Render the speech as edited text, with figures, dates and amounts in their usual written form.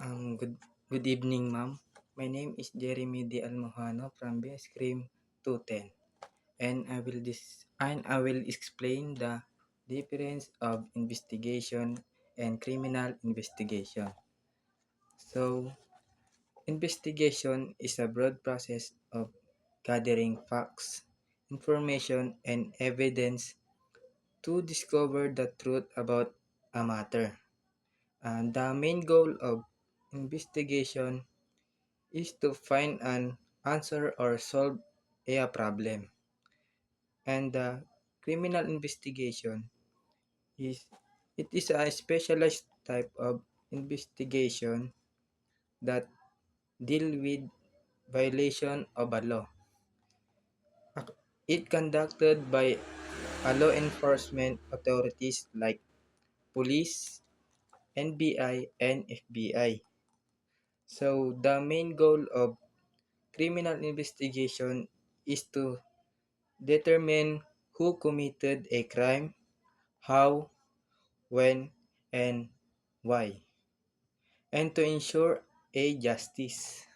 Good evening, ma'am. My name is Jeremy D. Almohano from BS Cream 210, and I will explain the difference of investigation and criminal investigation. So, investigation is a broad process of gathering facts, information, and evidence to discover the truth about a matter. And the main goal of investigation is to find an answer or solve a problem. And the criminal investigation is it is a specialized type of investigation that deal with violation of a law. It conducted by a law enforcement authorities like police, NBI, and FBI. So the main goal of criminal investigation is to determine who committed a crime, how, when, and why, and to ensure a justice.